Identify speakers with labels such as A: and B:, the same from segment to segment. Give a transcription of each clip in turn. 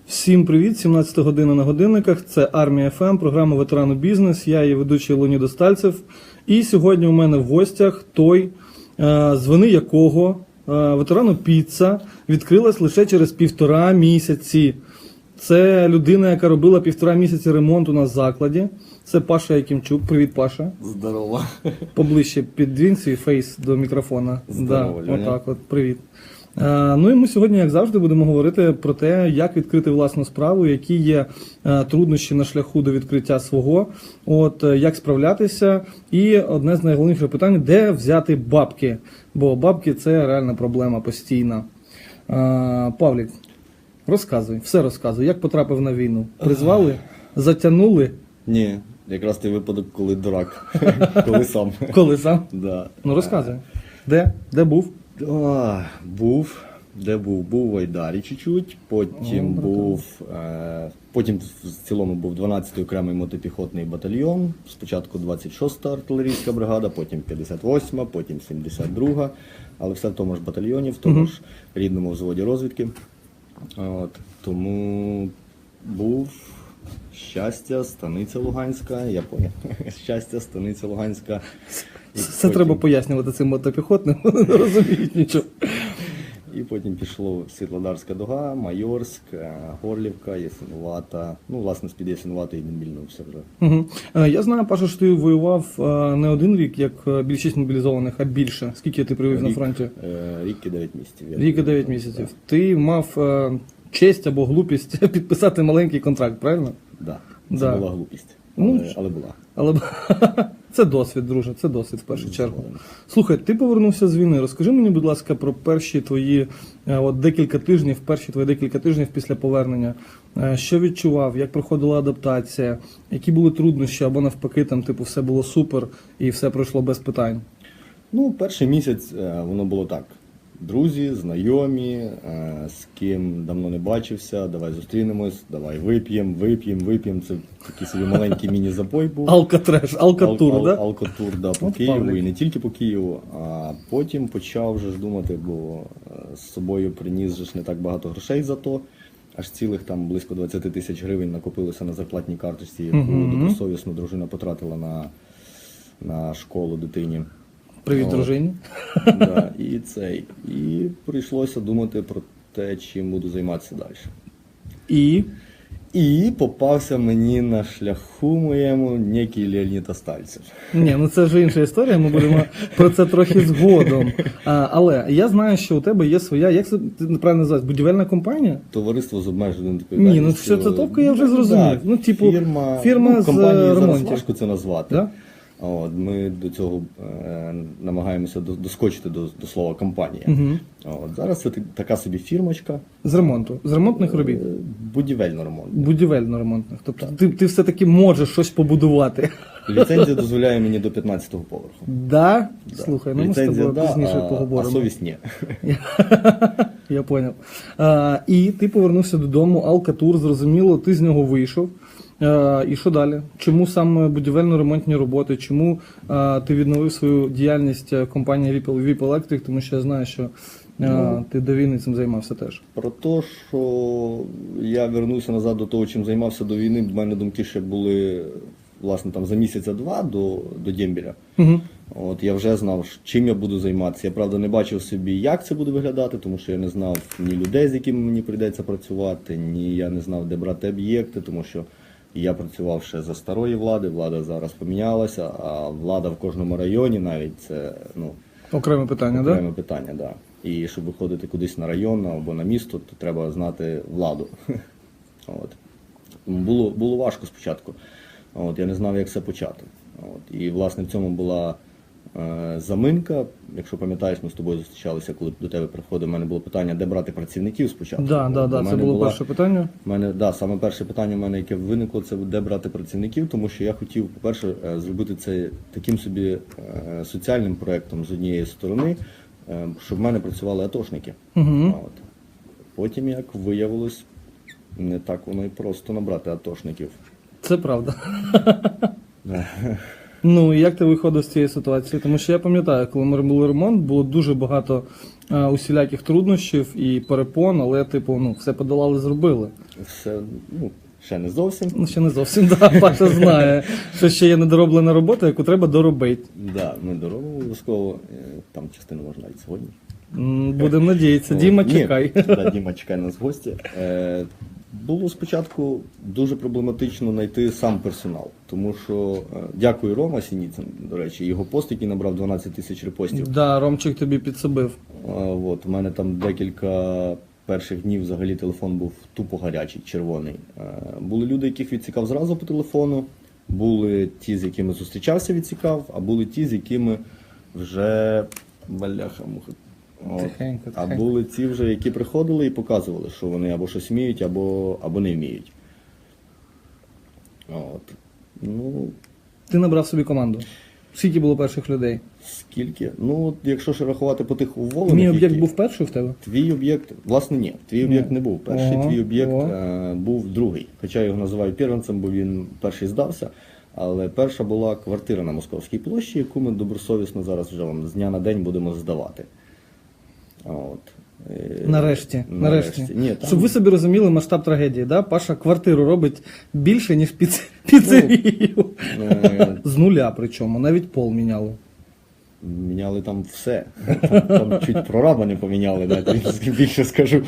A: Всім привіт, 17 година на годинниках, це Армія ФМ, програма «Ветерану бізнес», я її ведучий Леонід Остальцев. І сьогодні у мене в гостях той, з вини якого ветерану піца відкрилась лише через 1,5 місяці. Це людина, яка робила 1,5 місяці ремонт у нас в закладі. Це Паша Якимчук. Привіт, Паша.
B: Здорово.
A: Поближче підвінь свій фейс до мікрофона.
B: Здорово,
A: да, отак от, привіт. Ну і ми сьогодні, як завжди, будемо говорити про те, як відкрити власну справу, які є труднощі на шляху до відкриття свого, як справлятися. І одне з найголовніших питань – де взяти бабки? Бо бабки – це реальна проблема постійна. Павлік, розказуй, все розказуй. Як потрапив на війну? Призвали? Затягнули?
B: Ні, якраз той випадок, коли дурак. Коли сам.
A: Коли сам?
B: Да.
A: Ну розказуй. Де? Де був?
B: Був. Де був? Був в Айдарі чуть-чуть, потім потім в цілому був 12-й окремий мотопіхотний батальйон, спочатку 26-та артилерійська бригада, потім 58-та, потім 72-га, але все в тому ж батальйоні, в тому ж рідному взводі розвідки. Тому був Щастя, Станиця Луганська, я поняв. Щастя, Станиця Луганська.
A: Це треба пояснювати цим мотопіхотним, вони не розуміють нічого.
B: І потім пішло Світлодарська дуга, Майорськ, Горлівка, Ясинувата. Ну, власне, з-під Ясинуватої відмільнувся вже.
A: Угу. Я знаю, Паша, що ти воював не один рік, як більшість мобілізованих, а більше. Скільки ти провів на фронті?
B: Рік і 9 місяців.
A: Рік і 9 місяців. Так. Ти мав честь або глупість підписати маленький контракт, правильно?
B: Так, це була глупість, але була.
A: Але це досвід, друже, це досвід в першу чергу. Слухай, ти повернувся з війни. Розкажи мені, будь ласка, про перші твої декілька тижнів після повернення. Що відчував, як проходила адаптація, які були труднощі, або навпаки, там, типу, все було супер і все пройшло без питань?
B: Ну, перший місяць воно було так. Друзі, знайомі, з ким давно не бачився, давай зустрінемось, давай вип'ємо. Це такий собі маленький міні-запой був.
A: Алкотреш, алкотур, да?
B: Алкотур, да, по Києву і не тільки по Києву. А потім почав вже ж думати, бо з собою приніс же ж не так багато грошей за то. Аж цілих там близько 20 тисяч гривень накопилося на зарплатній карточці, яку добросовісно дружина потратила на школу дитині.
A: Привіт, дружині.
B: Да, і прийшлося думати про те, чим буду займатися далі. І попався мені на шляху моєму некий Леонід Остальцев.
A: Ні, ну це вже інша історія, ми будемо про це трохи згодом. Але я знаю, що у тебе є своя, як це правильно називається, будівельна компанія?
B: Товариство з обмеженою відповідальністю.
A: Ні, ну що це топка, я вже зрозумів.
B: Да,
A: ну, типу,
B: фірма
A: з
B: компанії
A: ремонтів.
B: зараз важко це назвати. Да? Ми до цього намагаємося доскочити до слова компанія. Зараз це така собі фірмочка.
A: З ремонту? З ремонтних робіт?
B: Будівельно-ремонтних.
A: Будівельно-ремонтних. Тобто ти все-таки можеш щось побудувати.
B: Ліцензія дозволяє мені до 15-го поверху.
A: Да? Слухай, ну ми з тобою пізніше поговоримо.
B: А совість ні.
A: Я поняв. І ти повернувся додому, алкатур, зрозуміло, ти з нього вийшов. І що далі? Чому саме будівельно-ремонтні роботи? Чому ти відновив свою діяльність компанії VIP Electric? Тому що я знаю, що ти до війни цим займався теж.
B: Про те, що я вернувся назад до того, чим займався до війни, в мене думки ще були, власне, там за місяця-два до дембеля. Я вже знав, чим я буду займатися. Я, правда, не бачив собі, як це буде виглядати, тому що я не знав ні людей, з якими мені прийдеться працювати, ні я не знав, де брати об'єкти, тому що я працював ще за старої влади, влада зараз помінялася, а влада в кожному районі навіть це,
A: окреме питання, так?
B: Окреме питання, да. І щоб виходити кудись на район або на місто, то треба знати владу. Було важко спочатку. Я не знав, як це почати. І, власне, в цьому була заминка. Якщо пам'ятаєш, ми з тобою зустрічалися, коли до тебе приходив, у мене було питання, де брати працівників спочатку.
A: Так, це було перше питання.
B: Саме перше питання в мене, яке виникло, це де брати працівників, тому що я хотів, по-перше, зробити це таким собі соціальним проєктом з однієї сторони, щоб в мене працювали атошники. Потім, як виявилось, не так воно і просто набрати атошників.
A: Це правда. Ну, і як ти виходив з цієї ситуації? Тому що я пам'ятаю, коли ми робили ремонт, було дуже багато усіляких труднощів і перепон, але, типу, ну, все подолали, зробили.
B: Все, ну, ще не зовсім.
A: Ну, ще не зовсім, да, Паша знає, що ще є недороблена робота, яку треба доробити.
B: Да, ми доробимо обов'язково. Там частину можна навіть сьогодні.
A: Будемо надіятися. Діма,
B: Ні,
A: чекай.
B: Да, Діма, чекай нас в гості. Було спочатку дуже проблематично знайти сам персонал, тому що, дякую Рома Сініцин, до речі, його пост, який набрав 12 тисяч репостів.
A: Да, Ромчик тобі підсобив.
B: От, у мене там декілька перших днів взагалі телефон був тупо гарячий, червоний. Були люди, яких відсікав зразу по телефону, були ті, з якими зустрічався, відсікав, а були ті, з якими вже бляха-муха.
A: Тихенько,
B: А
A: тихенько.
B: були ті вже, які приходили і показували, що вони або щось вміють, або не вміють. От. Ну,
A: Ти набрав собі команду. Скільки було перших людей?
B: скільки? Ну, от якщо ще рахувати по тих уволених...
A: Мій об'єкт
B: які-
A: був перший в тебе?
B: Твій об'єкт, власне, ні, твій об'єкт не був перший,
A: О,
B: твій об'єкт
A: о.
B: був другий. Хоча я його називаю первенцем, бо він перший здався. Але перша була квартира на Московській площі, яку ми добросовісно зараз вже вам з дня на день будемо здавати. От.
A: Нарешті.
B: Ні, там...
A: Щоб ви собі розуміли масштаб трагедії, да? Паша квартиру робить більше, ніж піцерію. З нуля причому, навіть пол міняли.
B: Міняли там все. Там чуть прораба не поміняли, навіть більше скажу.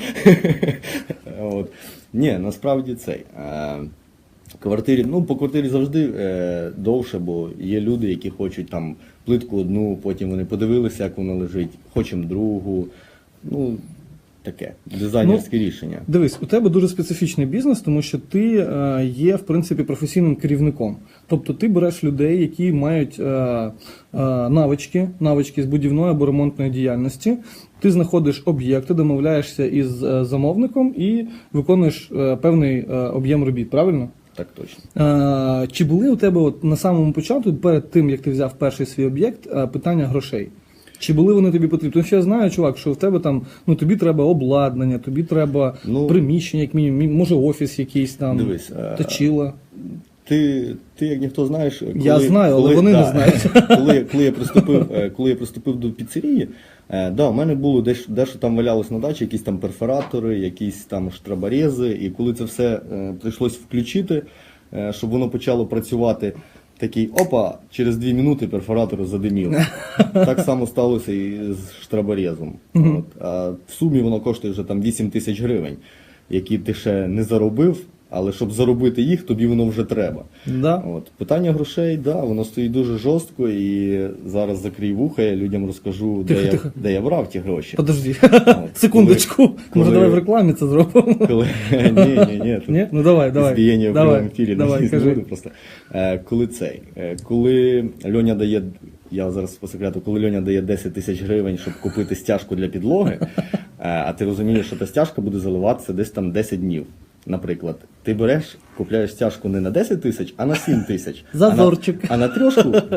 B: От. Ні, насправді цей. Квартирі, ну, по квартирі завжди довше, бо є люди, які хочуть там плитку одну, потім вони подивилися, як вона лежить, хочемо другу. Ну, таке, дизайнерське рішення.
A: Дивись, у тебе дуже специфічний бізнес, тому що ти є, в принципі, професійним керівником. Тобто ти береш людей, які мають навички з будівної або ремонтної діяльності, ти знаходиш об'єкти, домовляєшся із замовником і виконуєш певний об'єм робіт, правильно?
B: Так точно.
A: Чи були у тебе от на самому початку, перед тим, як ти взяв перший свій об'єкт, питання грошей? Чи були вони тобі потрібні? Тому що я знаю, чувак, що в тебе там, ну, тобі треба обладнання, тобі треба приміщення, як мінімум, може офіс якийсь там,
B: дивись,
A: точила.
B: Ти як ніхто знаєш, коли,
A: Я знаю, але вони не знають.
B: Коли я приступив до піцерії, у мене було дещо там валялось на дачі, якісь там перфоратори, якісь там штраборези, і коли це все прийшлось включити, щоб воно почало працювати, такий опа, через 2 минути перфоратор задимів. Так само сталося і з штраборезом. От. А в сумі воно коштує вже там 8 тисяч гривень, які ти ще не заробив, але щоб заробити їх, тобі воно вже треба.
A: Да.
B: От. Питання грошей, воно стоїть дуже жорстко, і зараз закрий вуха, я людям розкажу,
A: Тихо.
B: де я брав ті гроші.
A: Подожди, секундочку, може давай в рекламі це зробимо?
B: Ні.
A: Ні? Ну давай.
B: Збієння в прямому ефірі
A: давай,
B: не
A: кажи.
B: буду просто. Коли Льоня дає, я зараз по секрету, коли Льоня дає 10 тисяч гривень, щоб купити стяжку для підлоги, а ти розумієш, що та стяжка буде заливатися десь там 10 днів. Наприклад, ти береш, купляєш стяжку не на 10 тисяч, а на 7 тисяч.
A: Зазорчик.
B: А на 3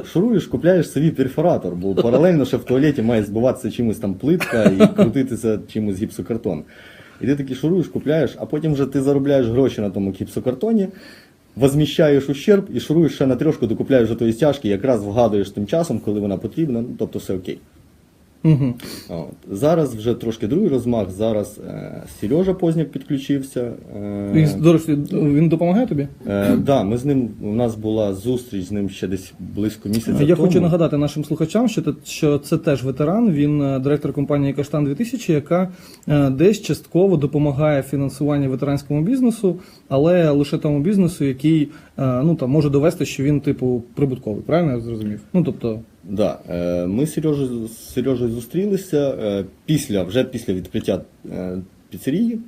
B: шуруєш, купляєш собі перфоратор, бо паралельно ще в туалеті має збиватися чимось там плитка і крутитися чимось гіпсокартон. І ти таки шуруєш, купляєш, а потім вже ти заробляєш гроші на тому гіпсокартоні, возміщаєш ущерб і шуруєш ще на 3, докупляєш вже тої стяжки, якраз вгадуєш тим часом, коли вона потрібна, ну, тобто все окей.
A: Угу.
B: Зараз вже трошки другий розмах, зараз Сережа Позняк підключився.
A: До речі, він допомагає тобі?
B: Да, ми з ним, у нас була зустріч з ним ще десь близько місяця
A: Я
B: тому.
A: хочу нагадати нашим слухачам, що це теж ветеран, він директор компанії Каштан 2000, яка десь частково допомагає фінансуванню ветеранському бізнесу, але лише тому бізнесу, який ну, там, може довести, що він типу прибутковий, правильно я зрозумів? Ну, тобто...
B: Да, ми з Сережею зустрілися вже після відкриття піцерії.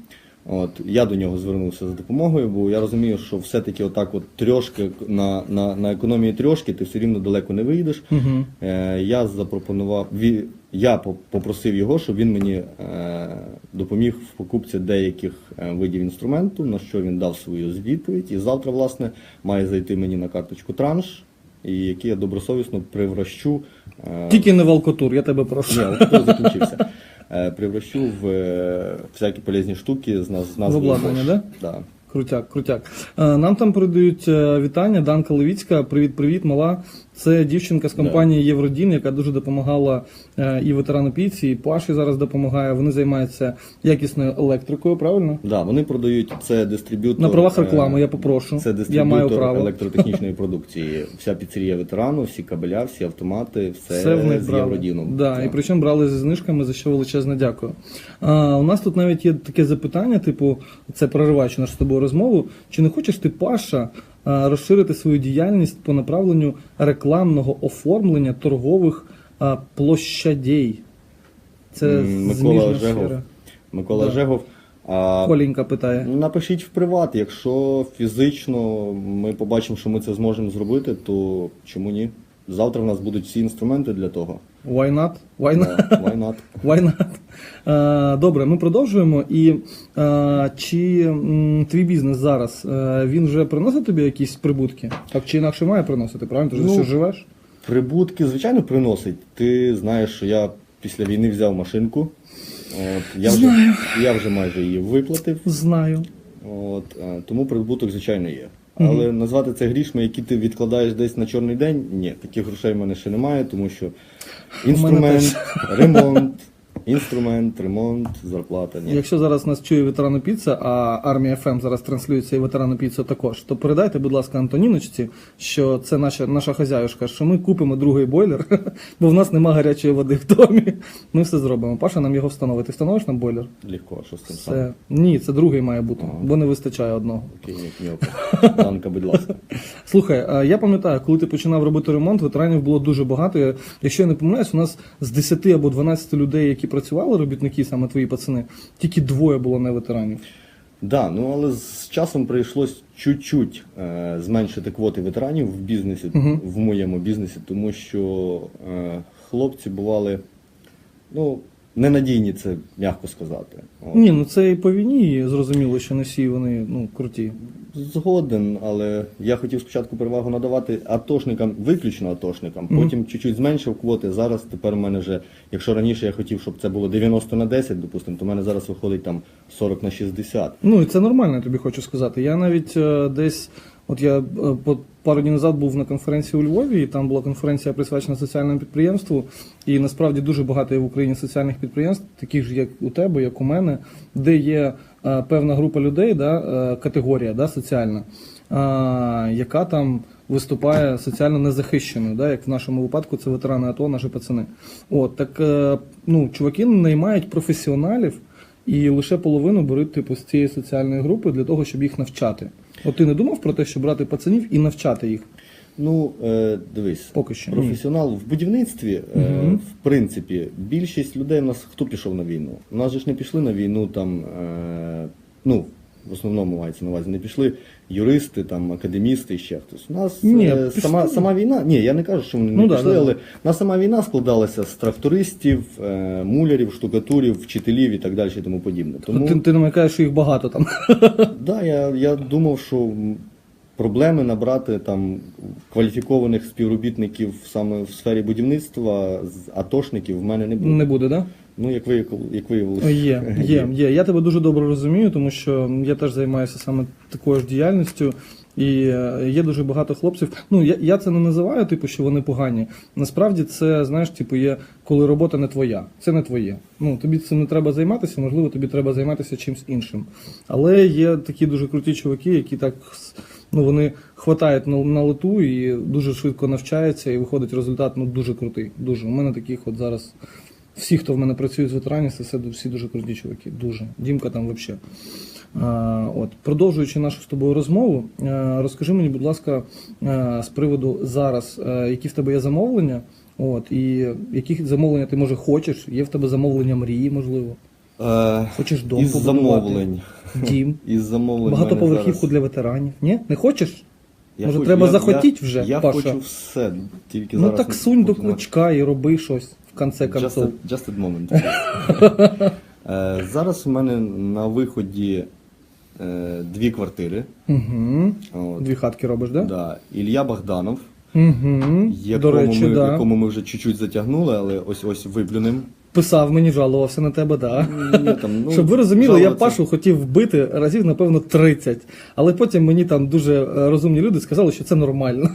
B: От, я до нього звернувся за допомогою, бо я розумію, що все-таки отак от трьошки, на економії трьошки ти все рівно далеко не вийдеш.
A: Угу.
B: Я попросив його, щоб він мені допоміг в покупці деяких видів інструменту, на що він дав свою відповідь. І завтра, власне, має зайти мені на карточку транш, і який я добросовісно привращу.
A: Тільки не в алкотур, я тебе прошу.
B: Ні, алкотур закінчився. Привращу в всякі полезні штуки з назвою.
A: В обладнання,
B: Bosch.
A: да?
B: Да.
A: Крутяк. Нам там передають вітання. Данка Левіцька, привіт, мала. Це дівчинка з компанії Євродін, яка дуже допомагала і ветерану Піці, і Паші зараз допомагає. Вони займаються якісною електрикою, правильно?
B: Да, вони продають, це дистриб'ютор.
A: На правах реклами, я попрошу.
B: Це
A: Я маю
B: дистриб'ютор
A: право.
B: електротехнічної продукції. Вся піцерія ветерану, всі кабеля, всі автомати, все
A: в них
B: з
A: брали.
B: Євродіном.
A: Да, і причому брали зі знижками, за що величезне дякую. У нас тут навіть є таке запитання, типу, це прориваючи нашу з тобою розмову, чи не хочеш ти, Паша, розширити свою діяльність по направленню рекламного оформлення торгових площадей? Це
B: Микола
A: зміжна
B: Жегов.
A: сфера.
B: Микола
A: Да.
B: Жегов.
A: Коленька питає.
B: Напишіть в приват, якщо фізично ми побачимо, що ми це зможемо зробити, то чому ні? Завтра в нас будуть всі інструменти для того.
A: Why not? Why not?
B: Да, why not?
A: Why not? Добре, ми продовжуємо. І чи твій бізнес зараз, він вже приносить тобі якісь прибутки? Так чи інакше має приносити, правильно? Ти ж що живеш?
B: Прибутки, звичайно, приносить. Ти знаєш, що я після війни взяв машинку. Я вже майже її виплатив.
A: Знаю.
B: Тому прибуток, звичайно, є. Але назвати це грішми, які ти відкладаєш десь на чорний день, ні, таких грошей в мене ще немає, тому що інструмент, ремонт, зарплата. Ні.
A: Якщо зараз нас чує ветерану Піца, а Армія ФМ зараз транслюється і ветерану Піца також, то передайте, будь ласка, Антоніночці, що це наша хазяюшка, що ми купимо другий бойлер, бо в нас нема гарячої води в домі. Ми все зробимо. Паша нам його встановить. Ти встановиш нам бойлер?
B: Легко, що з цим саме?
A: Це... Ні, це другий має бути, бо не вистачає одного.
B: Окей, ні, Данка, будь ласка.
A: Слухай, я пам'ятаю, коли ти починав робити ремонт, ветеранів було дуже багато. Якщо я не помиляюсь, у нас з 10 або 12 людей, які працювали, робітники, саме твої пацани, тільки 2 було не ветеранів.
B: Да, але з часом прийшлось чуть-чуть зменшити квоти ветеранів в бізнесі, в моєму бізнесі, тому що хлопці бували, ненадійні, це м'яко сказати.
A: Ні, це і по війні зрозуміло, що не всі вони круті.
B: Згоден, але я хотів спочатку перевагу надавати атошникам, виключно атошникам, потім чуть-чуть зменшив квоти. Зараз тепер у мене вже, якщо раніше я хотів, щоб це було 90/10, допустимо, то в мене зараз виходить там 40/60.
A: І це нормально, я тобі хочу сказати. Я навіть десь, я пару днів назад був на конференції у Львові, і там була конференція присвячена соціальному підприємству, і насправді дуже багато є в Україні соціальних підприємств, таких ж як у тебе, як у мене, де є певна група людей, категорія соціальна, яка там виступає соціально незахищеною, як в нашому випадку це ветерани АТО, наші пацани. Чуваки наймають професіоналів і лише половину беруть з цієї соціальної групи для того, щоб їх навчати. Ти не думав про те, щоб брати пацанів і навчати їх?
B: Дивись,
A: поки що
B: професіонал в будівництві, в принципі, більшість людей у нас хто пішов на війну? У нас же ж не пішли на війну в основному мається на увазі, не пішли юристи, академісти і ще хтось. У нас сама війна, я не кажу, що вони не пішли, але у нас сама війна складалася з трактористів, мулярів, штукатурів, вчителів і так далі і тому подібне. Тому...
A: Ти намикаєш, що їх багато там.
B: Так, я думав, що проблеми набрати кваліфікованих співробітників саме в сфері будівництва, атошників в мене не буде.
A: Не буде, так?
B: Як виявилося.
A: Є. Я тебе дуже добре розумію, тому що я теж займаюся саме такою ж діяльністю. І є дуже багато хлопців. Я це не називаю, що вони погані. Насправді це, знаєш, є, коли робота не твоя. Це не твоє. Тобі цим не треба займатися, можливо, тобі треба займатися чимось іншим. Але є такі дуже круті чуваки, які так, вони хватають на лету і дуже швидко навчаються, і виходить результат, дуже крутий. Дуже. У мене таких зараз... Всі, хто в мене працює з ветеранів, це всі дуже круті чуваки. Дуже. Дімка там взагалі. Продовжуючи нашу з тобою розмову, розкажи мені, будь ласка, з приводу зараз, які в тебе є замовлення, і які замовлення ти, може, хочеш, є в тебе замовлення мрії, можливо? Хочеш дом побудувати? Дім?
B: Із замовлень
A: багатоповерхівку
B: зараз...
A: для ветеранів? Ні? Не хочеш? Може, треба захотіти вже,
B: я
A: Паша?
B: Я хочу все, тільки зараз...
A: так сунь до кличка і роби щось. В конце концов.
B: Just a moment. Зараз у мене на виході 2 квартири.
A: Дві хатки робиш, так?
B: Да. Ілля Богданов,
A: До речі,
B: якому ми вже чуть-чуть затягнули, але ось виплюнем.
A: Писав мені, жалувався на тебе, так.
B: Ні, там, ну,
A: Щоб ви розуміли, я
B: жалуватися-
A: Пашу хотів вбити разів, напевно, 30. Але потім мені там дуже розумні люди сказали, що це нормально.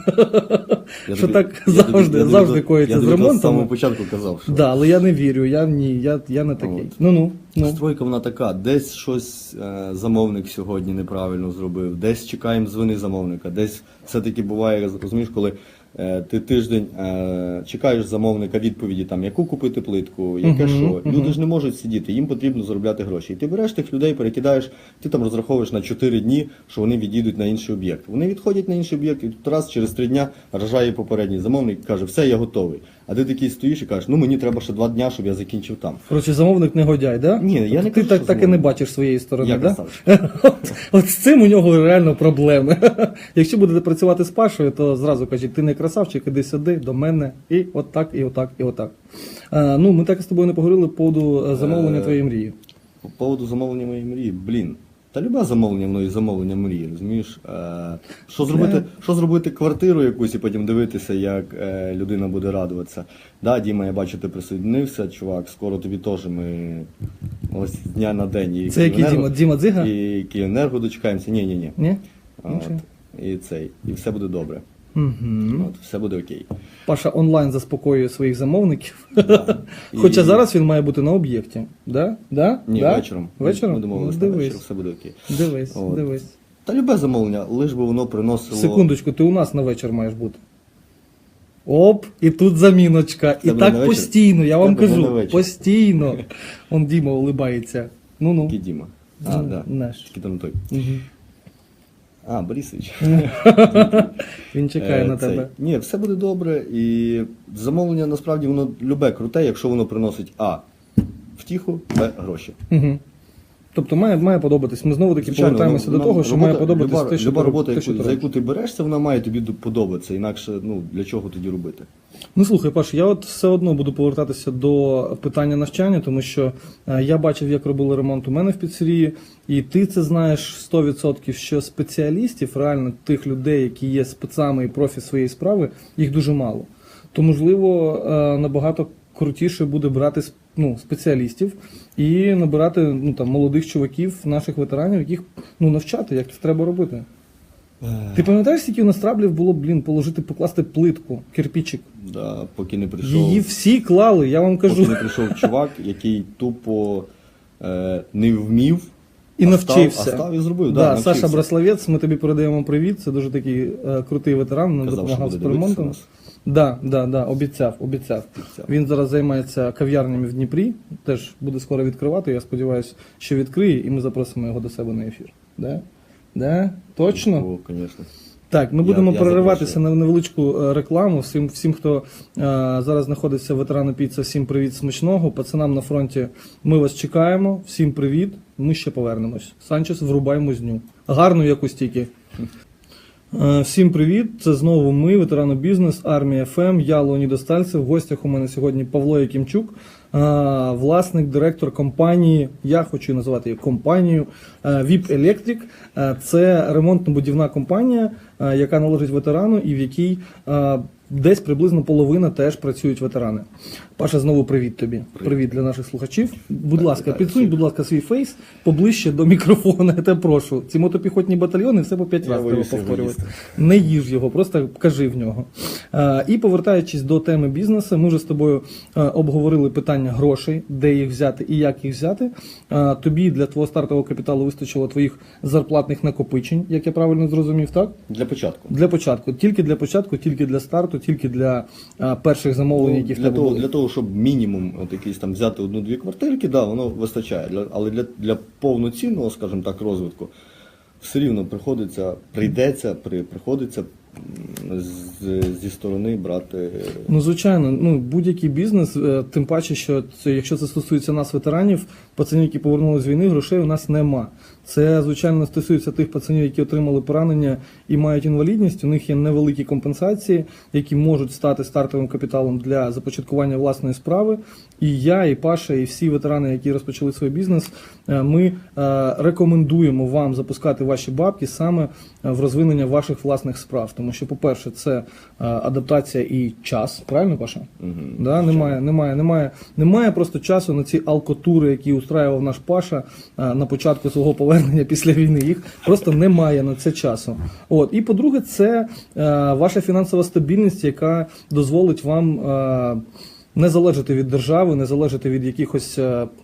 B: Я
A: Що
B: тобі-
A: так
B: я тобі-
A: завжди коїться
B: я
A: з
B: тобі
A: ремонтом.
B: з самого початку казав, що
A: Да, але я не вірю, я не такий.
B: От.
A: Ну.
B: стройка вона така, десь щось замовник сьогодні неправильно зробив, десь чекаємо з вини замовника, десь все-таки буває, розумієш, коли ти тиждень чекаєш замовника відповіді, там, яку купити плитку, яке що. Люди ж не можуть сидіти, їм потрібно заробляти гроші. І ти береш тих людей, перекидаєш, ти там розраховуєш на 4 дні, що вони відійдуть на інший об'єкт. Вони відходять на інший об'єкт, і тут раз через 3 дня рожає попередній замовник і каже, все, я готовий. А ти такий стоїш і кажеш, ну мені треба ще 2 дня, щоб я закінчив там.
A: Коротше, замовник не годяй, да?
B: Ні, я не
A: Ти
B: кажу,
A: так,
B: що
A: так і не
B: замовник.
A: бачиш своєї сторони,
B: Я
A: да?
B: красавчик.
A: От з цим у нього реально проблеми. Якщо будете працювати з Пашою, то зразу кажіть, ти не красавчик, іди сюди, до мене, і отак, і отак, і отак. Ну, ми так з тобою не поговорили по поводу замовлення твоєї мрії.
B: По поводу замовлення моєї мрії, та любе замовлення воно і замовлення мрії, розумієш? Що зробити квартиру якусь і потім дивитися, як людина буде радуватися. Да, Діма, я бачу, ти присоединився, чувак, скоро тобі теж ми ось з дня на день. І
A: Це який
B: Київенерго-
A: Діма Дзига?
B: І Київенерго дочекаємося. Ні.
A: Ні?
B: От, і все буде добре.
A: Угу.
B: От, все буде окей.
A: Паша онлайн заспокоює своїх замовників.
B: Да.
A: Хоча
B: І-
A: зараз він має бути на об'єкті. Да?
B: Ні,
A: да?
B: вечором.
A: Вечором?
B: Ми домовилися
A: Ну,
B: на вечір,
A: дивись,
B: все буде окей.
A: дивись,
B: От.
A: дивись.
B: Та любе замовлення, лиш би воно приносило...
A: Секундочку, ти у нас на вечір маєш бути. Оп, і тут заміночка. І
B: Тебе на
A: так
B: вечір?
A: постійно, я вам
B: Тебе не на
A: кажу,
B: вечір.
A: постійно. Он Діма улибається. Ну-ну.
B: Який Діма? А, да.
A: Наш.
B: Тільки там той.
A: Мгм.
B: А, Борисович.
A: Він чекає на
B: Цей.
A: тебе.
B: Ні, все буде добре. І замовлення насправді воно любе круте, якщо воно приносить А. Втіху, Б. Гроші.
A: Угу. Тобто має подобатись. Ми знову таки
B: Звичайно,
A: повертаємося до
B: нам
A: того, що
B: робота-
A: має подобатись
B: люба,
A: те, що
B: люба
A: ти
B: робота,
A: те, що ти
B: за
A: робиш.
B: яку ти берешся, вона має тобі подобатися. Інакше, ну, для чого тоді робити?
A: Ну слухай, Паш, я от все одно буду повертатися до питання навчання, тому що я бачив, як робили ремонт у мене в піцерії, і ти це знаєш 100%, що спеціалістів, реально тих людей, які є спецами і профі своєї справи, їх дуже мало. То, можливо, набагато крутіше буде брати спеціалістів і набирати молодих чуваків, наших ветеранів, яких навчати, як це треба робити. Ти пам'ятаєш, скільки у нас траблів було, покласти плитку, кирпичик?
B: Да, поки не прийшов.
A: Її всі клали, я вам кажу.
B: Поки не прийшов чувак, який тупо не вмів
A: І навчився.
B: А став і зробив.
A: Да,
B: навчився.
A: Саша Браславець, ми тобі передаємо привіт. Це дуже такий крутий ветеран, нам
B: Казав, що
A: допомагав з
B: буде дивитися
A: ремонтом.
B: нас.
A: Да, обіцяв. Він зараз займається кав'ярнями в Дніпрі, теж буде скоро відкривати. Я сподіваюся, що відкриє, і ми запросимо його до себе на ефір. Да? Точно?
B: О, звісно.
A: Так, ми
B: Я-
A: будемо
B: я
A: перериватися
B: запрошую.
A: на невеличку рекламу. Всім, хто зараз знаходиться в ветерану піца, всім привіт смачного. Пацанам на фронті ми вас чекаємо. Всім привіт. Ми ще повернемось. Санчес, врубай музню. Гарну якусь тільки. Всім привіт! Це знову ми, ветерани бізнес, армія ФМ, я Леонід Остальцев. В гостях у мене сьогодні Павло Якимчук, власник, директор компанії, я хочу називати її компанією VIP Electric. Це ремонтно-будівна компанія, яка належить ветерану і в якій десь приблизно половина теж працюють ветерани. Паша, знову привіт тобі. Привіт для наших слухачів. Будь ласка,
B: вітаю
A: підсунь,
B: всіх.
A: будь ласка, свій фейс поближче до мікрофона, я тебе прошу. Ці мотопіхотні батальйони все по 5
B: Я
A: разів треба
B: боюся його
A: повторювати.
B: їсти.
A: Не їж його, просто кажи в нього. І повертаючись до теми бізнесу, ми вже з тобою обговорили питання грошей, де їх взяти і як їх взяти. Тобі для твого стартового капіталу вистачило твоїх зарплатних накопичень, як я правильно зрозумів, так?
B: Для початку.
A: Для початку, тільки для старту, тільки для перших замовлень, які в
B: для,
A: тебе
B: того,
A: були.
B: для того, щоб мінімум от якийсь там взяти 1-2 квартирки, да, воно вистачає. Але для повноцінного, скажімо так, розвитку все рівно приходиться зі сторони брати.
A: Ну, звичайно, будь-який бізнес, тим паче, що якщо це стосується нас, ветеранів, пацанів, які повернулися з війни, грошей у нас нема. Це, звичайно, стосується тих пацанів, які отримали поранення і мають інвалідність. У них є невеликі компенсації, які можуть стати стартовим капіталом для започаткування власної справи. І я, і Паша, і всі ветерани, які розпочали свій бізнес, ми рекомендуємо вам запускати ваші бабки саме в розвинення ваших власних справ. Тому що, по-перше, це адаптація і час, правильно, Паша?
B: Угу.
A: Да, немає просто часу на ці алкотури, які устраював наш Паша на початку свого повернення після війни. Їх просто немає на це часу. От. І по-друге, це ваша фінансова стабільність, яка дозволить вам не залежати від держави, не залежати від якихось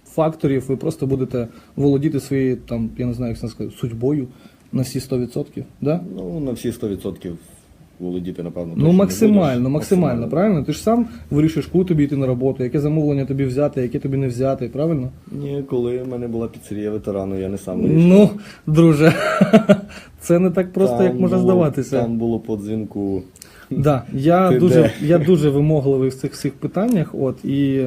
A: факторів. Ви просто будете володіти своєю, там, я не знаю, як це сказати, судьбою на всі 100%. Да?
B: Ну, на всі 100% володіти, напевно,
A: Ну,
B: точно
A: максимально,
B: не будеш.
A: максимально, правильно? Ти ж сам вирішиш, коли тобі йти на роботу, яке замовлення тобі взяти, яке тобі не взяти, правильно?
B: Ні, коли в мене була піцерія ветерану, я не сам вирішив.
A: Ну, друже, це не так просто, як може
B: було-
A: здаватися.
B: Там було по дзвінку.
A: Да,
B: Ти де?
A: я дуже вимогливий в цих всіх питаннях. От і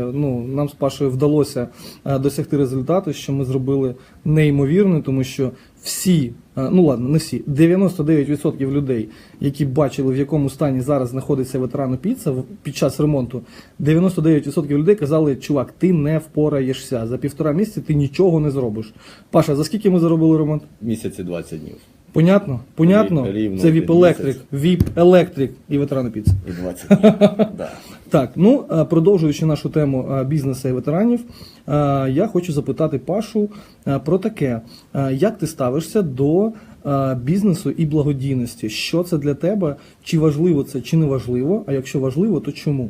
A: нам з Пашою вдалося досягти результату, що ми зробили неймовірно, тому що всі, ну ладно, не всі, 99% людей, які бачили, в якому стані зараз знаходиться ветеран Піца під час ремонту, 99% людей казали: чувак, ти не впораєшся. За 1,5 місяця ти нічого не зробиш. Паша, за скільки ми заробили ремонт?
B: Місяці 20 днів.
A: Понятно? Понятно?
B: Рівно
A: Це VIP
B: один
A: Electric,
B: місяць.
A: VIP Electric і ветерани Піца.
B: І 20 днів. Да.
A: Так, продовжуючи нашу тему бізнесу і ветеранів, я хочу запитати Пашу про таке. Як ти ставишся до бізнесу і благодійності? Що це для тебе? Чи важливо це, чи не важливо? А якщо важливо, то чому?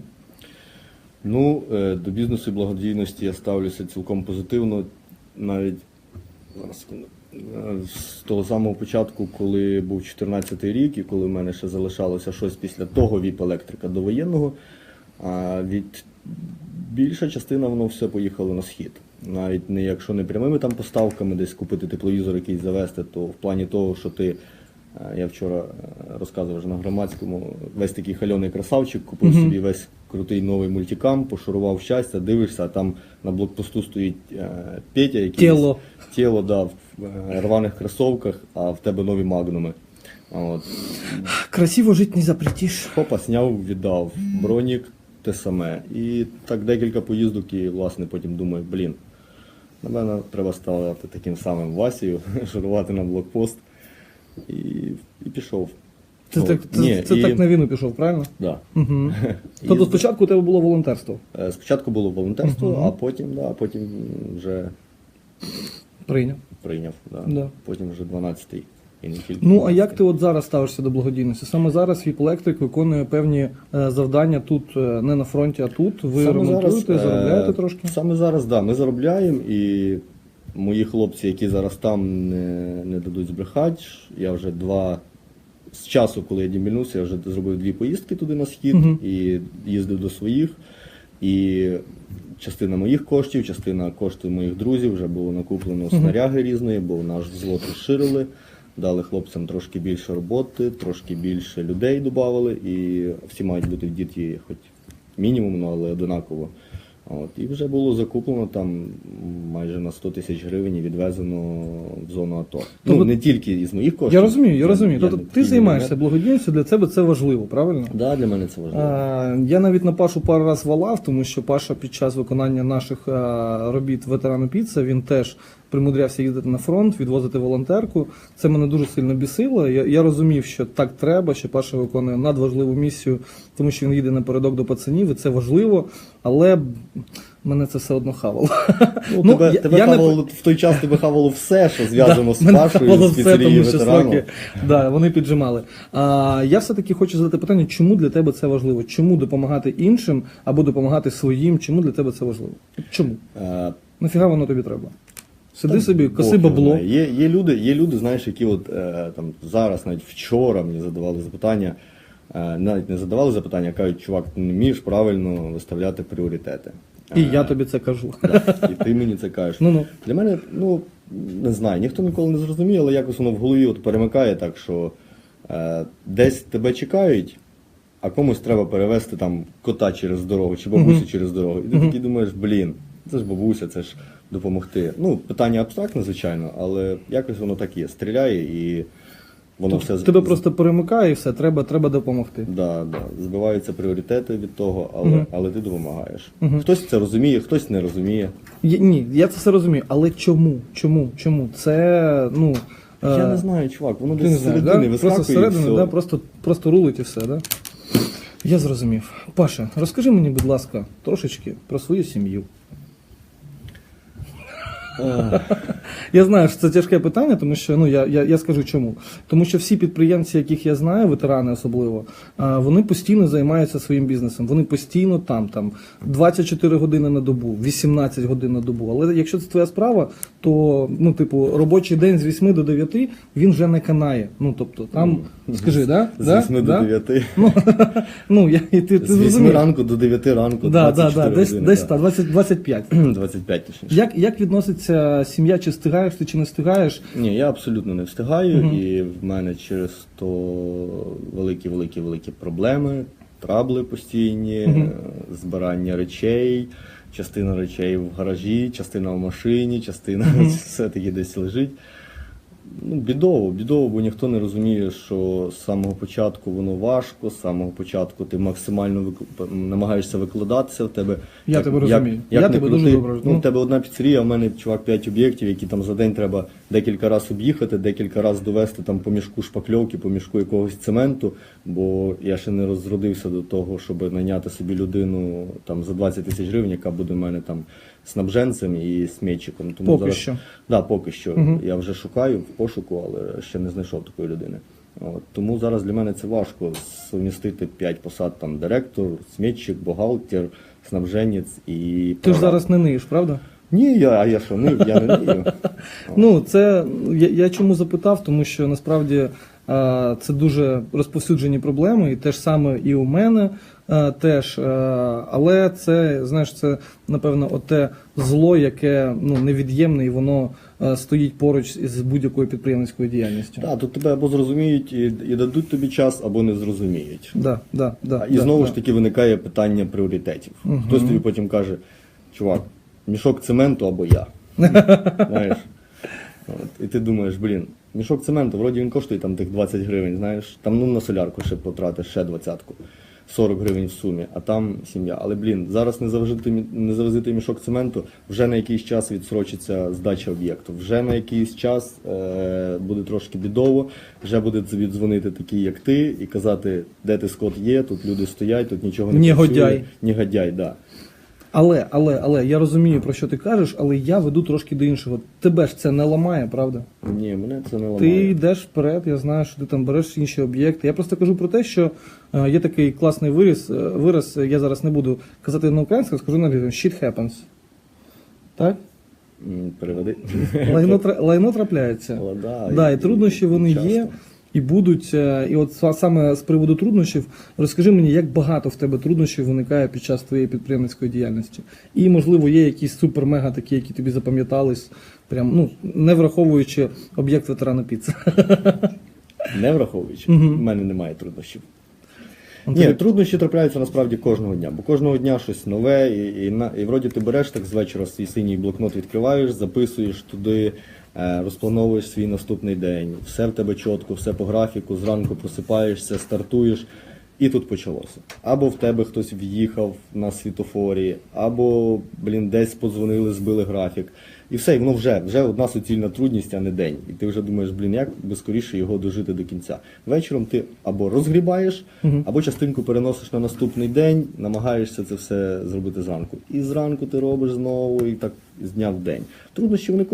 B: Ну, до бізнесу і благодійності я ставлюся цілком позитивно. Навіть зараз секунду. З того самого початку, коли був 14-й рік, і коли в мене ще залишалося щось після того VIP електрика до воєнного, більша частина воно все поїхало на схід. Навіть не якщо не прямими там поставками, десь купити тепловізор якийсь завести, то в плані того, що ти, я вчора розказував вже на громадському, весь такий хальоний красавчик, купив собі весь крутий новий мультикам, пошурував щастя, дивишся, а там на блокпосту стоїть Петя, який тіло, да, в рваних кросовках, а в тебе нові магнуми. От.
A: Красиво жити не запретиш.
B: Хопа, сняв, віддав. Бронік те саме. І так декілька поїздок, і власне потім думаю, напевно, треба ставати таким самим Васею, шурувати на блокпост. І пішов.
A: Це
B: Ні,
A: так на війну пішов, правильно?
B: Да.
A: Угу. Тобто спочатку у тебе було волонтерство?
B: Спочатку було волонтерство, а потім вже прийняв. Да.
A: Да.
B: Потім вже 12-й. І не тільки
A: Ну, а
B: 12-й.
A: як ти от зараз ставишся до благодійності? Саме зараз VIP Electric виконує певні завдання тут, не на фронті, а тут. Ви
B: Саме
A: ремонтуєте,
B: зараз,
A: заробляєте трошки?
B: Саме зараз, да, ми заробляємо, і мої хлопці, які зараз там, не дадуть збрехати. Я вже з часу, коли я дімільнувся, я вже зробив 2 поїздки туди на схід, і їздив до своїх. І частина моїх коштів, частина коштів моїх друзів вже було накуплено снаряги різної, бо наш взвод розширили. Дали хлопцям трошки більше роботи, трошки більше людей додавали, і всі мають бути в діті хоч мінімум, але одинаково. От. І вже було закуплено там майже на 100 тисяч гривень і відвезено в зону АТО.
A: Тобто,
B: не тільки із моїх коштів.
A: Я розумію. Тобто
B: не
A: ти
B: такий
A: займаєшся
B: мільйонер.
A: благодійністю, для тебе це важливо, правильно?
B: Да, для мене це важливо.
A: Я навіть на Пашу пару раз валав, тому що Паша під час виконання наших робіт ветерану Піца, він теж примудрявся їздити на фронт, відвозити волонтерку. Це мене дуже сильно бісило. Я розумів, що так треба, що Паша виконує надважливу місію, тому що він їде напередок до пацанів, і це важливо, але мене це все одно хавало.
B: Тебе хавало, в той час тебе хавало все, що зв'язано з Пашою, з піцерією ветерану.
A: Да, вони піджимали. Я все-таки хочу задати питання, чому для тебе це важливо? Чому допомагати іншим або допомагати своїм? Чому для тебе це важливо? Чому? Нафіга воно тобі треба? Сиди собі, коси бабло.
B: Є люди, знаєш, які от там зараз, навіть вчора мені задавали запитання, навіть не задавали запитання, а кажуть, чувак, ти не вмієш правильно виставляти пріоритети.
A: І я тобі це кажу.
B: Да, і ти мені це кажеш. Для мене, не знаю, ніхто ніколи не зрозуміє, але якось воно в голові от перемикає так, що десь тебе чекають, а комусь треба перевезти там кота через дорогу, чи бабусю через дорогу. І ти такий думаєш, це ж бабуся, це ж допомогти. Питання абстрактне, звичайно, але якось воно так є. Стріляє і воно все...
A: Тебе просто перемикає і все, треба допомогти.
B: Да. Збиваються пріоритети від того, але ти допомагаєш. Хтось це розуміє, хтось не розуміє.
A: Ні, я це все розумію, але чому? Це,
B: Я не знаю, чувак, воно
A: Ти не
B: десь з
A: знаєш,
B: середини
A: да?
B: вискакує.
A: Просто
B: і
A: зсередини,
B: все.
A: да? Просто рулить і все, да? Я зрозумів. Паша, розкажи мені, будь ласка, трошечки про свою сім'ю. Я знаю, що це тяжке питання, тому що я скажу чому. Тому що всі підприємці, яких я знаю, ветерани особливо, вони постійно займаються своїм бізнесом. Вони постійно там 24 години на добу, 18 годин на добу. Але якщо це твоя справа, то робочий день з 8 до 9 він вже не канає. Тобто там, скажи, да?
B: З 8 до 9.
A: Ти
B: З 8
A: зрозумів.
B: ранку до 9 ранку,
A: Да,
B: 24 години.
A: десь 25.
B: 25 точніше.
A: Як відноситься сім'я, чи встигаєш ти, чи не встигаєш?
B: Ні, я абсолютно не встигаю, і в мене через то великі проблеми, трабли постійні, збирання речей, частина речей в гаражі, частина в машині, частина все-таки десь лежить. Бідово, бо ніхто не розуміє, що з самого початку воно важко, з самого початку ти максимально намагаєшся викладатися в тебе.
A: Я тебе розумію. Я тебе дуже добре розумію.
B: У тебе одна піцерія, а в мене, чувак, 5 об'єктів, які там за день треба декілька разів об'їхати, декілька разів довести там по мішку шпакльовки, по мішку якогось цементу, бо я ще не розродився до того, щоб найняти собі людину там за 20 тисяч гривень, яка буде в мене там снабженцем і сметчиком. Тому
A: Поки що.
B: Да, поки що. Я вже шукаю в пошуку, але ще не знайшов такої людини. Тому зараз для мене це важко сумістити 5 посад, там директор, сметчик, бухгалтер, снабженець і
A: Ти ж
B: прораб.
A: зараз не ниєш, правда?
B: Ні, я що, я не нию.
A: Я чому запитав, тому що насправді це дуже розповсюджені проблеми, і те ж саме і у мене теж. Але це, знаєш, це, напевно, оте зло, яке невід'ємне, і воно стоїть поруч з будь-якою підприємницькою діяльністю.
B: Так, тут тебе або зрозуміють і дадуть тобі час, або не зрозуміють. І знову ж таки виникає питання пріоритетів. Хтось тобі потім каже, чувак, мішок цементу або я. Знаєш? І ти думаєш, мішок цементу, вроді він коштує там тих 20 гривень, знаєш, там на солярку ще потратиш, ще 20-ку. 40 гривень в сумі, а там сім'я. Але, зараз не завезти мішок цементу, вже на якийсь час відсрочиться здача об'єкту. Вже на якийсь час буде трошки бідово, вже буде тобі дзвонити такі, як ти, і казати, де ти, Скот, є, тут люди стоять, тут нічого не працює. Негодяй, да.
A: Але я розумію, про що ти кажеш, але я веду трошки до іншого. Тебе ж це не ламає, правда?
B: Ні, мене це не ламає.
A: Ти йдеш вперед, я знаю, що ти там береш інші об'єкти. Я просто кажу про те, що є такий класний вираз, я зараз не буду казати на українському, скажу на англійському, shit happens. Так?
B: Переведи.
A: Лайно трапляється.
B: Да,
A: і труднощі вони
B: часто
A: є. І будуть, і от саме з приводу труднощів, розкажи мені, як багато в тебе труднощів виникає під час твоєї підприємницької діяльності. І, можливо, є якісь супер-мега такі, які тобі запам'ятались, прям, не враховуючи об'єкт ветерана піци.
B: Не враховуючи, в мене немає труднощів. Ні, труднощі трапляються насправді кожного дня, бо кожного дня щось нове, і вроді ти береш так з вечора свій синій блокнот відкриваєш, записуєш туди, розплановуєш свій наступний день, все в тебе чітко, все по графіку, зранку просипаєшся, стартуєш, і тут почалося. Або в тебе хтось в'їхав на світофорі, або, десь подзвонили, збили графік. І все, і воно вже одна суцільна трудність, а не день. І ти вже думаєш, як би скоріше його дожити до кінця. Вечором ти або розгрібаєш, або частинку переносиш на наступний день, намагаєшся це все зробити зранку. І зранку ти робиш знову, і так з дня в день. Труднощі вони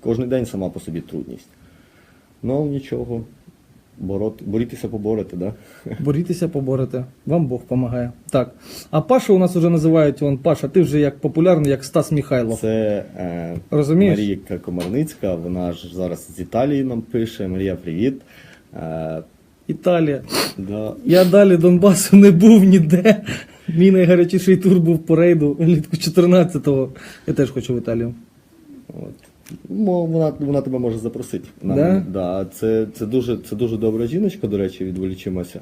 B: кожен день сама по собі трудність. Нічого. Борітися, поборете, да?
A: Борітися, поборете. Вам Бог помагає. Так. А Паша у нас вже називають, Паша, ти вже як популярний, як Стас Михайлов.
B: Це
A: Розумієш?
B: Марійка Комарницька, вона ж зараз з Італії нам пише. Марія, привіт.
A: Італія.
B: Да.
A: Я далі Донбасу не був ніде. Мій найгарячіший тур був по рейду влітку 14-го. Я теж хочу в Італію.
B: Вона тебе може запросити.
A: Да?
B: Це дуже добра жіночка, до речі, відволічимося.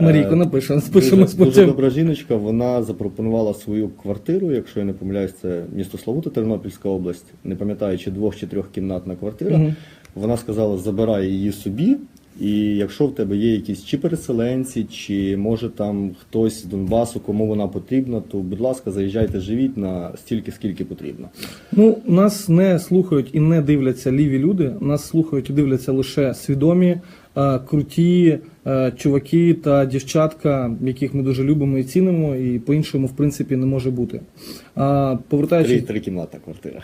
A: Марійко, спишемось
B: Дуже
A: потім.
B: добра жіночка, вона запропонувала свою квартиру, якщо я не помиляюсь, це місто Славута, Тернопільська область, не пам'ятаю, чи 2- чи 3-кімнатна квартира. Вона сказала, забирай її собі, І якщо в тебе є якісь чи переселенці, чи може там хтось з Донбасу, кому вона потрібна, то, будь ласка, заїжджайте, живіть на стільки, скільки потрібно.
A: Ну, нас не слухають і не дивляться ліві люди, нас слухають і дивляться лише свідомі, круті чуваки та дівчатка, яких ми дуже любимо і цінимо, і по-іншому, в принципі, не може бути. Повертаючись...
B: Трикімнатна квартира.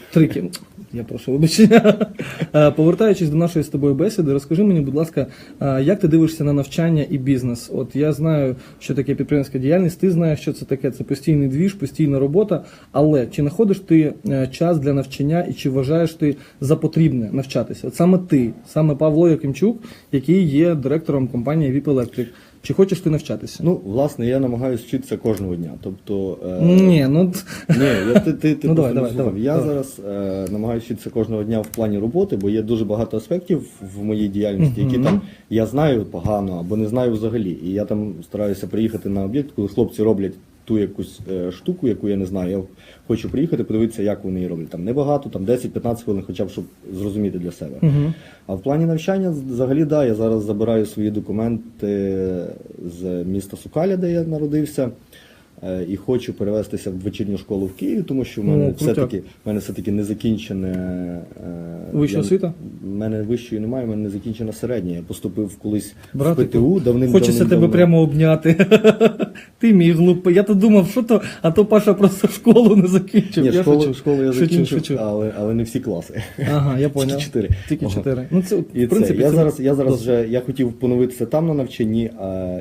A: Я прошу вибачення. Повертаючись до нашої з тобою бесіди, розкажи мені, будь ласка, як ти дивишся на навчання і бізнес? От я знаю, що таке підприємська діяльність, ти знаєш, що це таке, це постійний двіж, постійна робота, але чи знаходиш ти час для навчання і чи вважаєш ти за потрібне навчатися? От саме ти, саме Павло Якимчук, який є директором компанії VIP Electric. Чи хочеш ти навчатися?
B: Ну, власне, я намагаюся вчитися кожного дня. Тобто,
A: Ні,
B: ти
A: Ну, давай,
B: слухав.
A: давай.
B: Я зараз намагаюся вчитися кожного дня в плані роботи, бо є дуже багато аспектів в моїй діяльності, які там я знаю погано або не знаю взагалі. І я там стараюся приїхати на об'єкт, коли хлопці роблять ту якусь штуку, яку я не знаю. Я хочу приїхати, подивитися, як вони її роблять. Там небагато, там 10-15 хвилин, хоча б, щоб зрозуміти для себе. А в плані навчання, взагалі, да, я зараз забираю свої документи з міста Сокаля, де я народився, і хочу перевестися в вечірню школу в Києві, тому що в мене все-таки не закінчене...
A: Вища освіта?
B: В мене вищої немає, в мене не закінчена середня. Я поступив колись
A: Братику,
B: в ПТУ давним-давним.
A: Хочеться тебе прямо обняти. Ти мій глупий. Я то думав, що то, а то Паша просто школу не закінчив.
B: Ні, школу я закінчив, але не всі класи.
A: Ага, я поняв.
B: Тільки 4.
A: Тільки 4. Ну, це,
B: І
A: в принципі,
B: я зараз вже я хотів поновитися там на навчанні,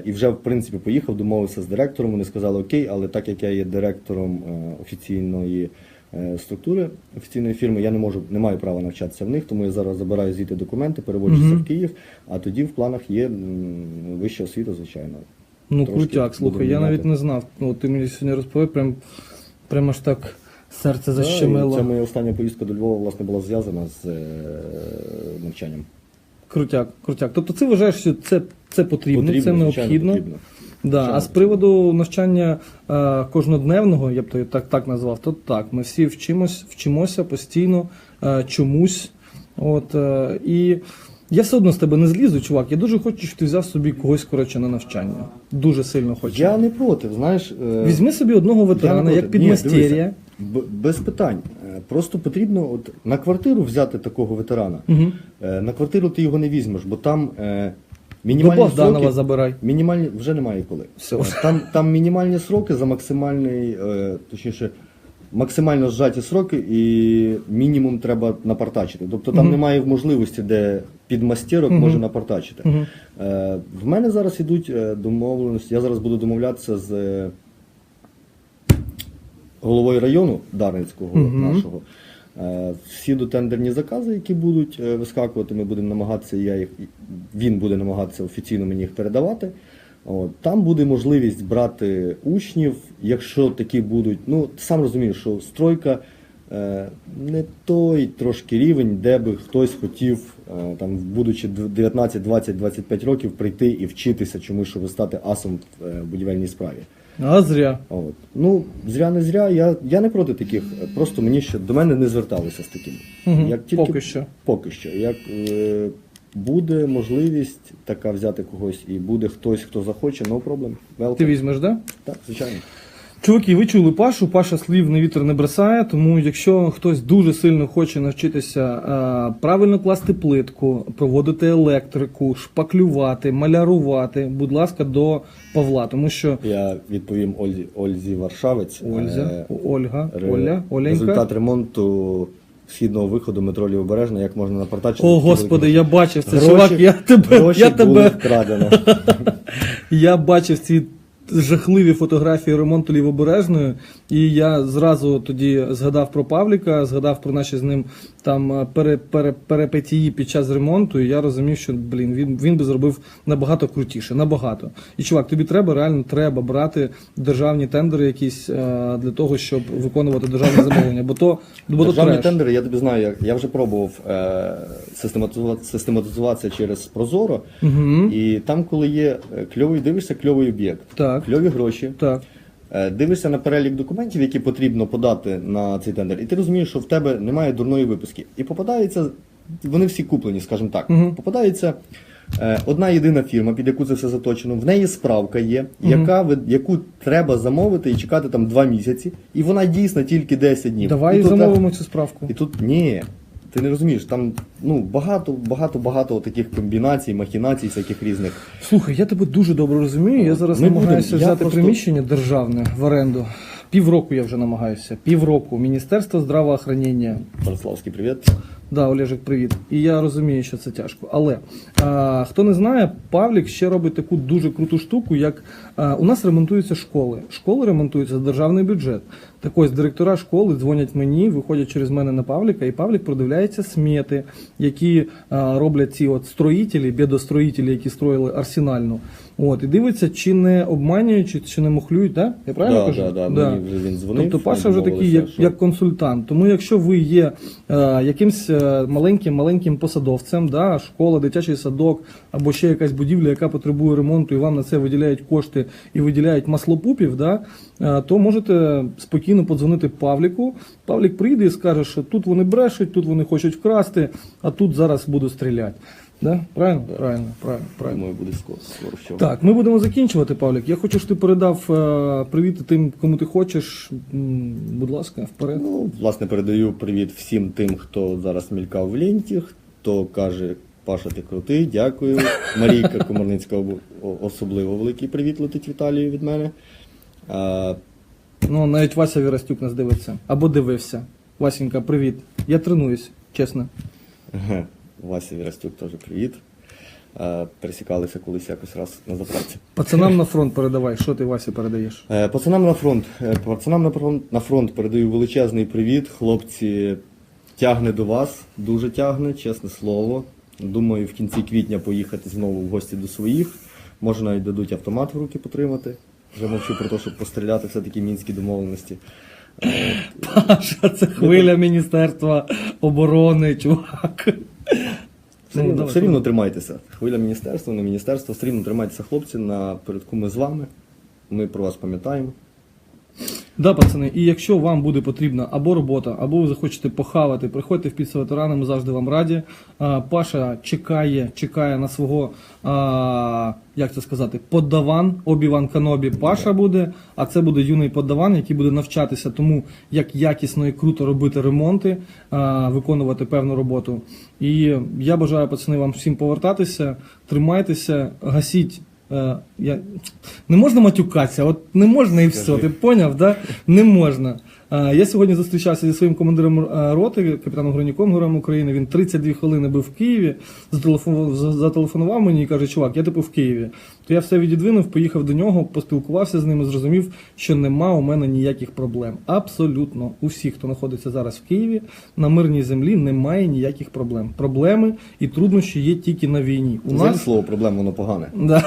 B: і вже в принципі поїхав, домовився з директором. Вони сказали окей, але так як я є директором офіційної структури, офіційної фірми, я не маю права навчатися в них, тому я зараз забираю звідти документи, переводжуся в Київ, а тоді в планах є вища освіта, звичайно.
A: Ну,
B: Трошки
A: крутяк, слухай, я навіть не знав. Ну, ти мені сьогодні розповів, прям аж так серце защемило.
B: Ця моя остання поїздка до Львова, власне, була зв'язана з навчанням.
A: Крутяк. Тобто ти вважаєш, що це потрібно, це необхідно.
B: Потрібно.
A: Да. А з приводу навчання кожнодневного, я б то так назвав, то так. Ми всі вчимося постійно чомусь. І я все одно з тебе не злізу, чувак. Я дуже хочу, щоб ти взяв собі когось, коротше, на навчання. Дуже сильно хочу.
B: Я не проти, знаєш.
A: Візьми собі одного ветерана, як підмастер'я.
B: Без питань. Просто потрібно на квартиру взяти такого ветерана. На квартиру ти його не візьмеш, бо там мінімальні
A: до Богданова
B: сроки,
A: забирай.
B: вже немає коли.
A: Все.
B: Там мінімальні сроки за точніше, максимально зжаті сроки і мінімум треба напартачити. Тобто там немає можливості, де підмастерок може напартачити. В мене зараз ідуть домовленості, я зараз буду домовлятися з головою району Дарницького нашого. Всі дотендерні закази, які будуть вискакувати, ми будемо намагатися, він буде намагатися офіційно мені їх передавати. Там буде можливість брати учнів, якщо такі будуть, ти сам розумієш, що стройка не той трошки рівень, де би хтось хотів, будучи 19, 20, 25 років, прийти і вчитися чомусь, щоб стати асом в будівельній справі.
A: А зря.
B: Зря не зря, я не проти таких, просто до мене не зверталися з таким. Поки що. Як буде можливість така взяти когось і буде хтось, хто захоче, no problem.
A: Ти візьмеш, да?
B: Так, звичайно.
A: Чуваки, ви чули Пашу, Паша слів на вітер не бросає, тому якщо хтось дуже сильно хоче навчитися правильно класти плитку, проводити електрику, шпаклювати, малярувати, будь ласка, до Павла, тому що...
B: Я відповім Ользі Варшавець.
A: Оленька.
B: Результат ремонту східного виходу метро Лівобережне, як можна напартачити.
A: О, Господи, я бачив це,
B: чувак,
A: я
B: було вкрадено.
A: Я бачив ці жахливі фотографії ремонту Лівобережної, і я зразу тоді згадав про Павліка, згадав про наші з ним там перипетії під час ремонту, і я розумів, що, він би зробив набагато крутіше, набагато. І, чувак, тобі реально треба брати державні тендери якісь для того, щоб виконувати державне замовлення,
B: Державні тендери, я тобі знаю, я вже пробував систематизуватися через ProZorro, і там, коли є дивишся кльовий об'єкт, кльові гроші, дивишся на перелік документів, які потрібно подати на цей тендер, і ти розумієш, що в тебе немає дурної виписки. І попадається, вони всі куплені, скажімо так, попадається Одна єдина фірма, під яку це все заточено, в неї справка є, яку треба замовити і чекати там 2 місяці, і вона дійсно тільки 10 днів.
A: Давай
B: І тут
A: замовимо цю справку.
B: І тут ні, ти не розумієш, там багато таких комбінацій, махінацій, всяких різних.
A: Слухай, я тебе дуже добре розумію. Я зараз
B: Ми
A: намагаюся
B: будемо- я
A: взяти
B: просто-
A: приміщення державне в оренду. Півроку я вже намагаюся. Півроку. Міністерство здравоохранення.
B: Бориславський, привіт.
A: Да, Олежик, привіт. І я розумію, що це тяжко. Але хто не знає, Павлік ще робить таку дуже круту штуку, як у нас ремонтуються школи. Школи ремонтуються за державний бюджет. Так ось директора школи дзвонять мені, виходять через мене на Павліка, і Павлік продивляється смети, які роблять ці от строїтелі, бєдостроїтелі, які строїли Арсенальну. От, і дивиться, чи не обманюють, чи не мухлюють, да? Я правильно кажу?
B: Да. Мені вже він дзвонив.
A: Тобто Паша вже такий,
B: домовилися, що-
A: як консультант. Тому якщо ви є якимсь маленьким посадовцем, да, школа, дитячий садок або ще якась будівля, яка потребує ремонту, і вам на це виділяють кошти і виділяють маслопупів, да, то можете спокійно подзвонити Павліку. Павлік прийде і скаже, що тут вони брешуть, тут вони хочуть вкрасти, а тут зараз буду стріляти. Да? Правильно? Правильно.
B: Думаю, буде скоро. Що.
A: Так, ми будемо закінчувати, Павлік. Я хочу, щоб ти передав привіт тим, кому ти хочеш. Будь ласка, вперед.
B: Ну, власне, передаю привіт всім тим, хто зараз мількав в ленті, хто каже, Паша, ти крутий, дякую. Марійка Комарницька, особливо великий привіт летить Віталію від мене.
A: Ну, навіть Вася Вірастюк нас дивиться. Або дивився. Васенька, привіт. Я тренуюсь, чесно.
B: Вася Вірастюк теж привіт. Пересікалися колись якось раз на заправці.
A: Пацанам на фронт передавай. Що ти, Вася, передаєш?
B: Пацанам на фронт передаю величезний привіт. Хлопці, тягне до вас, дуже тягне, чесне слово. Думаю, в кінці квітня поїхати знову в гості до своїх. Може, навіть дадуть автомат в руки потримати. Вже мовчу про те, щоб постріляти все-таки мінські домовленості.
A: Паша, це хвиля Міністерства оборони, чувак.
B: Все рівно тримайтеся. Хвиля міністерства, не міністерство. Все рівно тримайтеся, хлопці, напередку ми з вами. Ми про вас пам'ятаємо.
A: Да, пацани, і якщо вам буде потрібна або робота, або ви захочете похавати, приходьте в піца ветерани, ми завжди вам раді. Паша чекає на свого, як це сказати, поддаван, Обі-Ван Канобі Паша буде, а це буде юний поддаван, який буде навчатися тому, як якісно і круто робити ремонти, виконувати певну роботу. І я бажаю, пацани, вам всім повертатися, тримайтеся, гасіть. Не можна матюкатися, от не можна і все, ти поняв, да? Не можна. Я сьогодні зустрічався зі своїм командиром роти, капітаном Гроніком, Героєм України, він 32 хвилини був в Києві, зателефонував мені і каже, чувак, я типу в Києві. То я все відідвинув, поїхав до нього, поспілкувався з ним і зрозумів, що нема у мене ніяких проблем. Абсолютно. У всіх, хто знаходиться зараз в Києві, на мирній землі немає ніяких проблем. Проблеми і труднощі є тільки на війні.
B: Взагалі слово проблем, воно погане.
A: Да.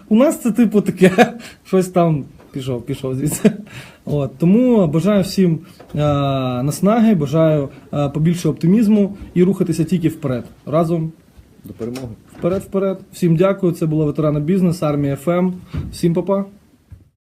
A: У нас це типу таке, щось там пішов звідси. От, тому бажаю всім наснаги, бажаю побільше оптимізму і рухатися тільки вперед. Разом.
B: До перемоги.
A: Вперед. Всім дякую. Це була Ветерани Бізнес, Армія ФМ. Всім па-па.